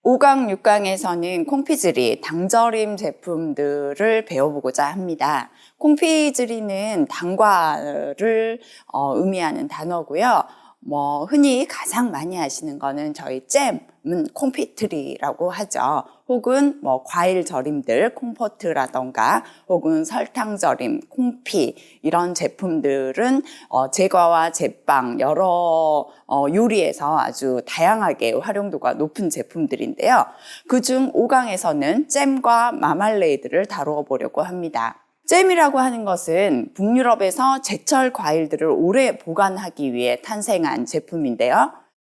5강, 6강에서는 콩피즈리, 당절임 제품들을 배워보고자 합니다. 콩피즈리는 당과를 의미하는 단어고요. 흔히 가장 많이 하시는 거는 저희 잼은 콩피트리라고 하죠. 혹은 과일 절임들, 콩포트라던가 혹은 설탕 절임, 콩피 이런 제품들은 제과와 제빵 여러 요리에서 아주 다양하게 활용도가 높은 제품들인데요. 그중 5강에서는 잼과 마말레이드를 다루어 보려고 합니다. 잼이라고 하는 것은 북유럽에서 제철 과일들을 오래 보관하기 위해 탄생한 제품인데요.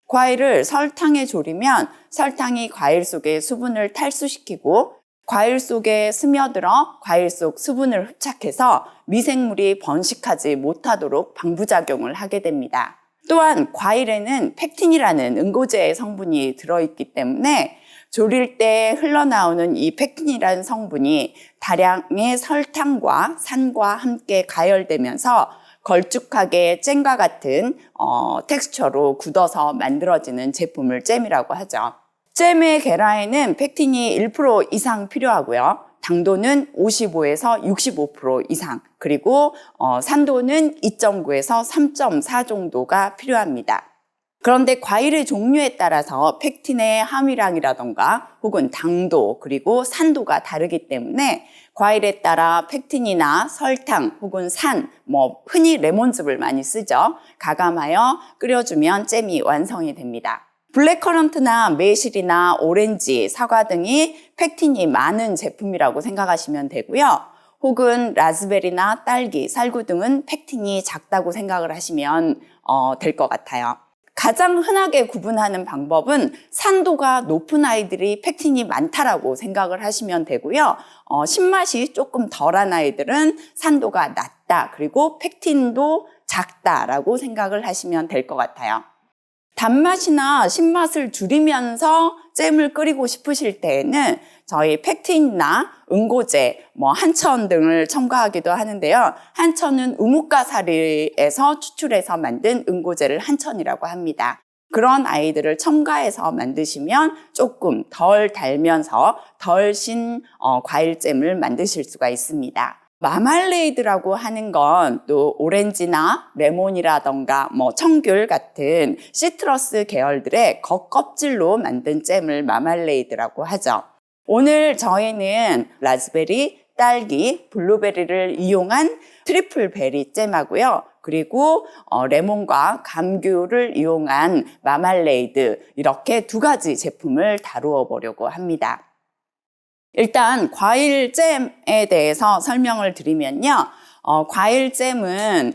과일을 설탕에 졸이면 설탕이 과일 속의 수분을 탈수시키고 과일 속에 스며들어 과일 속 수분을 흡착해서 미생물이 번식하지 못하도록 방부작용을 하게 됩니다. 또한 과일에는 펙틴이라는 응고제 성분이 들어있기 때문에 졸일 때 흘러나오는 이 펙틴이라는 성분이 다량의 설탕과 산과 함께 가열되면서 걸쭉하게 잼과 같은 텍스처로 굳어서 만들어지는 제품을 잼이라고 하죠. 잼의 계라에는 펙틴이 1% 이상 필요하고요. 당도는 55에서 65% 이상, 그리고 산도는 2.9에서 3.4 정도가 필요합니다. 그런데 과일의 종류에 따라서 펙틴의 함유량이라던가 혹은 당도 그리고 산도가 다르기 때문에 과일에 따라 펙틴이나 설탕 혹은 산, 흔히 레몬즙을 많이 쓰죠. 가감하여 끓여주면 잼이 완성이 됩니다. 블랙커런트나 매실이나 오렌지, 사과 등이 펙틴이 많은 제품이라고 생각하시면 되고요. 혹은 라즈베리나 딸기, 살구 등은 펙틴이 작다고 생각을 하시면 될 것 같아요. 가장 흔하게 구분하는 방법은 산도가 높은 아이들이 펙틴이 많다라고 생각을 하시면 되고요. 신맛이 조금 덜한 아이들은 산도가 낮다, 그리고 펙틴도 작다라고 생각을 하시면 될 것 같아요. 단맛이나 신맛을 줄이면서 잼을 끓이고 싶으실 때에는 저희 펙틴이나 응고제, 한천 등을 첨가하기도 하는데요. 한천은 우뭇가사리에서 추출해서 만든 응고제를 한천이라고 합니다. 그런 아이들을 첨가해서 만드시면 조금 덜 달면서 덜 신 과일잼을 만드실 수가 있습니다. 마말레이드라고 하는 건 또 오렌지나 레몬이라던가 청귤 같은 시트러스 계열들의 겉껍질로 만든 잼을 마말레이드라고 하죠. 오늘 저희는 라즈베리, 딸기, 블루베리를 이용한 트리플 베리 잼하고요. 그리고 레몬과 감귤을 이용한 마말레이드, 이렇게 두 가지 제품을 다루어 보려고 합니다. 일단 과일잼에 대해서 설명을 드리면요. 과일잼은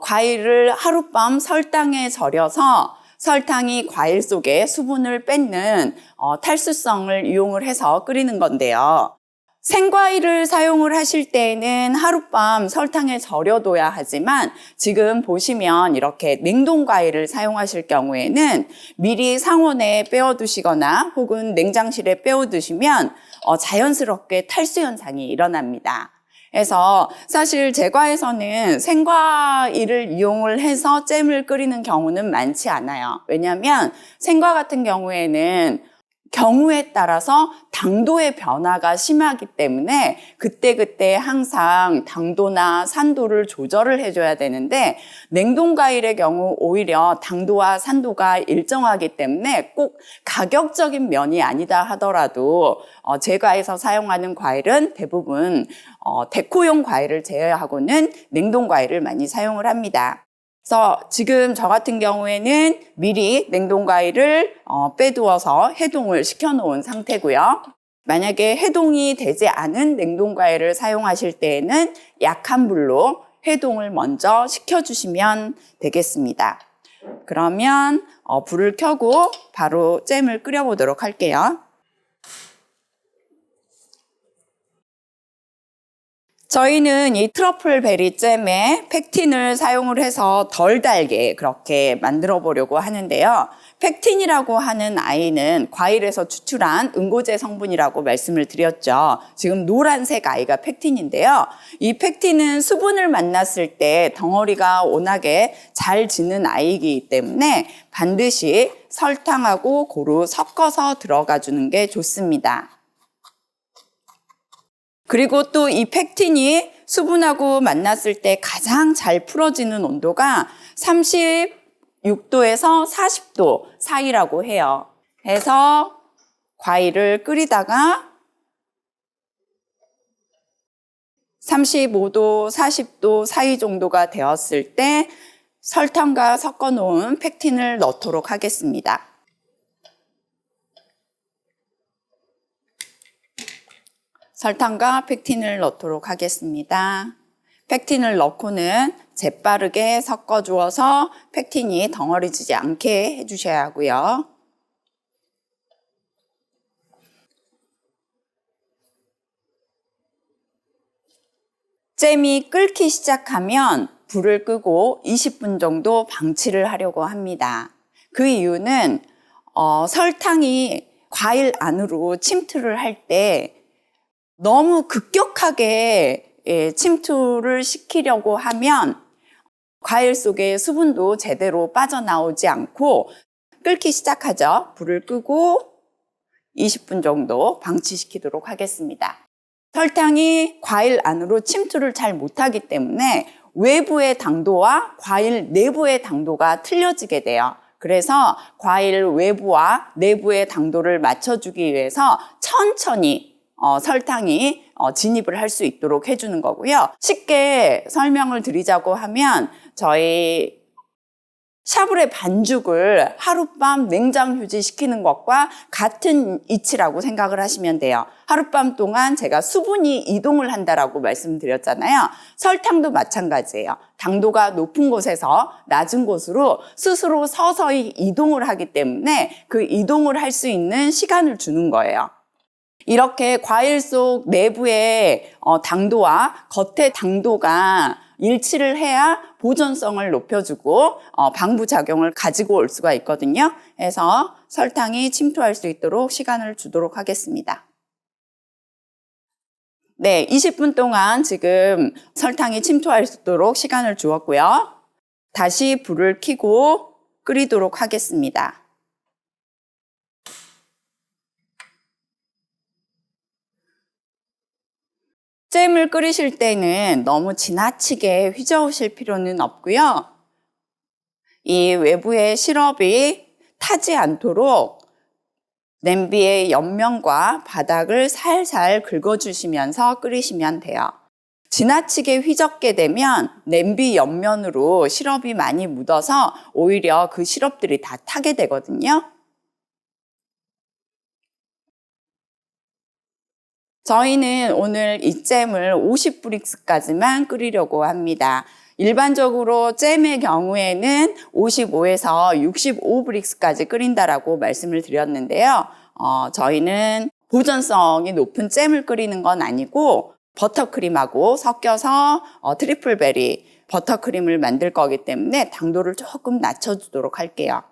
과일을 하룻밤 설탕에 절여서 설탕이 과일 속에 수분을 뺏는 탈수성을 이용을 해서 끓이는 건데요. 생과일을 사용을 하실 때에는 하룻밤 설탕에 절여둬야 하지만 지금 보시면 이렇게 냉동과일을 사용하실 경우에는 미리 상온에 빼어두시거나 혹은 냉장실에 빼어두시면 자연스럽게 탈수 현상이 일어납니다. 그래서 사실 제과에서는 생과일을 이용을 해서 잼을 끓이는 경우는 많지 않아요. 왜냐하면 생과 같은 경우에는 경우에 따라서 당도의 변화가 심하기 때문에 그때그때 항상 당도나 산도를 조절을 해줘야 되는데 냉동과일의 경우 오히려 당도와 산도가 일정하기 때문에 꼭 가격적인 면이 아니다 하더라도 제과에서 사용하는 과일은 대부분 데코용 과일을 제외하고는 냉동과일을 많이 사용을 합니다. 그래서 지금 저 같은 경우에는 미리 냉동과일을 빼두어서 해동을 시켜놓은 상태고요. 만약에 해동이 되지 않은 냉동과일을 사용하실 때에는 약한 불로 해동을 먼저 시켜주시면 되겠습니다. 그러면 불을 켜고 바로 잼을 끓여보도록 할게요. 저희는 이 트러플 베리 잼에 펙틴을 사용을 해서 덜 달게 그렇게 만들어 보려고 하는데요. 펙틴이라고 하는 아이는 과일에서 추출한 응고제 성분이라고 말씀을 드렸죠. 지금 노란색 아이가 펙틴인데요. 이 펙틴은 수분을 만났을 때 덩어리가 워낙에 잘 지는 아이이기 때문에 반드시 설탕하고 고루 섞어서 들어가 주는 게 좋습니다. 그리고 또 이 펙틴이 수분하고 만났을 때 가장 잘 풀어지는 온도가 36도에서 40도 사이라고 해요. 해서 과일을 끓이다가 35도, 40도 사이 정도가 되었을 때 설탕과 섞어 놓은 펙틴을 넣도록 하겠습니다. 설탕과 펙틴을 넣도록 하겠습니다. 펙틴을 넣고는 재빠르게 섞어주어서 펙틴이 덩어리지지 않게 해주셔야 하고요. 잼이 끓기 시작하면 불을 끄고 20분 정도 방치를 하려고 합니다. 그 이유는 설탕이 과일 안으로 침투를 할 때 너무 급격하게 침투를 시키려고 하면 과일 속에 수분도 제대로 빠져나오지 않고 끓기 시작하죠. 불을 끄고 20분 정도 방치시키도록 하겠습니다. 설탕이 과일 안으로 침투를 잘 못하기 때문에 외부의 당도와 과일 내부의 당도가 틀려지게 돼요. 그래서 과일 외부와 내부의 당도를 맞춰주기 위해서 천천히 설탕이 진입을 할 수 있도록 해주는 거고요. 쉽게 설명을 드리자고 하면 저희 샤브레 반죽을 하룻밤 냉장 휴지시키는 것과 같은 이치라고 생각을 하시면 돼요. 하룻밤 동안 제가 수분이 이동을 한다라고 말씀드렸잖아요. 설탕도 마찬가지예요. 당도가 높은 곳에서 낮은 곳으로 스스로 서서히 이동을 하기 때문에 그 이동을 할 수 있는 시간을 주는 거예요. 이렇게 과일 속 내부의 당도와 겉의 당도가 일치를 해야 보존성을 높여주고 방부작용을 가지고 올 수가 있거든요. 그래서 설탕이 침투할 수 있도록 시간을 주도록 하겠습니다. 네, 20분 동안 지금 설탕이 침투할 수 있도록 시간을 주었고요. 다시 불을 켜고 끓이도록 하겠습니다. 잼을 끓이실 때는 너무 지나치게 휘저으실 필요는 없고요. 이 외부의 시럽이 타지 않도록 냄비의 옆면과 바닥을 살살 긁어주시면서 끓이시면 돼요. 지나치게 휘젓게 되면 냄비 옆면으로 시럽이 많이 묻어서 오히려 그 시럽들이 다 타게 되거든요. 저희는 오늘 이 잼을 50브릭스까지만 끓이려고 합니다. 일반적으로 잼의 경우에는 55에서 65브릭스까지 끓인다라고 말씀을 드렸는데요. 저희는 보존성이 높은 잼을 끓이는 건 아니고 버터크림하고 섞여서 트리플베리 버터크림을 만들 거기 때문에 당도를 조금 낮춰주도록 할게요.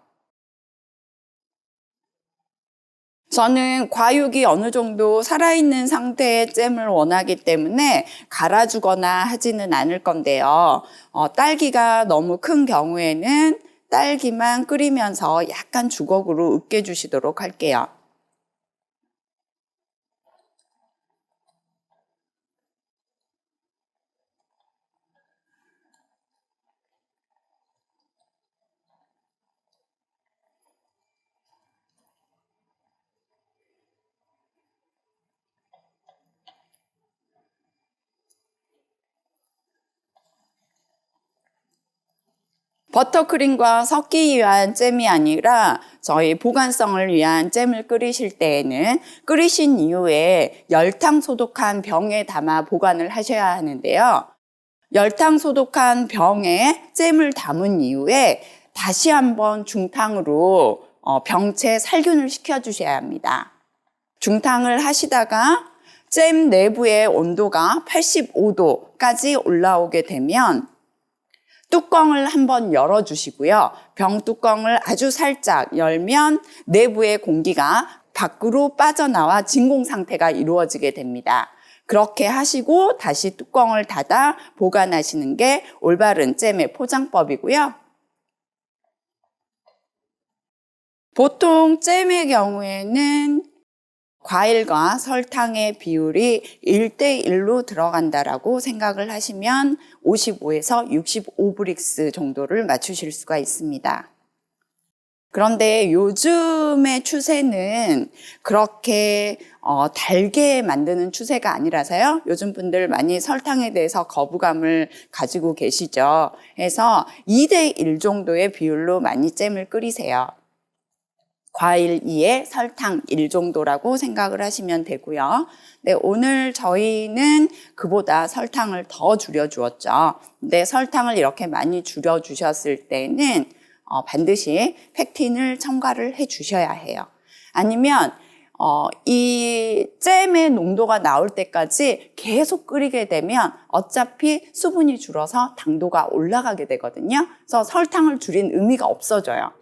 저는 과육이 어느 정도 살아있는 상태의 잼을 원하기 때문에 갈아주거나 하지는 않을 건데요. 딸기가 너무 큰 경우에는 딸기만 끓이면서 약간 주걱으로 으깨주시도록 할게요. 버터크림과 섞기 위한 잼이 아니라 저희 보관성을 위한 잼을 끓이실 때에는 끓이신 이후에 열탕 소독한 병에 담아 보관을 하셔야 하는데요. 열탕 소독한 병에 잼을 담은 이후에 다시 한번 중탕으로 병채 살균을 시켜주셔야 합니다. 중탕을 하시다가 잼 내부의 온도가 85도까지 올라오게 되면 뚜껑을 한번 열어주시고요. 병 뚜껑을 아주 살짝 열면 내부의 공기가 밖으로 빠져나와 진공 상태가 이루어지게 됩니다. 그렇게 하시고 다시 뚜껑을 닫아 보관하시는 게 올바른 잼의 포장법이고요. 보통 잼의 경우에는 과일과 설탕의 비율이 1대1로 들어간다라고 생각을 하시면 55에서 65브릭스 정도를 맞추실 수가 있습니다. 그런데 요즘의 추세는 그렇게 달게 만드는 추세가 아니라서요. 요즘 분들 많이 설탕에 대해서 거부감을 가지고 계시죠. 그래서 2대1 정도의 비율로 많이 잼을 끓이세요. 과일 2에 설탕 1 정도라고 생각을 하시면 되고요. 네, 오늘 저희는 그보다 설탕을 더 줄여주었죠. 근데 설탕을 이렇게 많이 줄여주셨을 때는 반드시 팩틴을 첨가를 해 주셔야 해요. 아니면 이 잼의 농도가 나올 때까지 계속 끓이게 되면 어차피 수분이 줄어서 당도가 올라가게 되거든요. 그래서 설탕을 줄인 의미가 없어져요.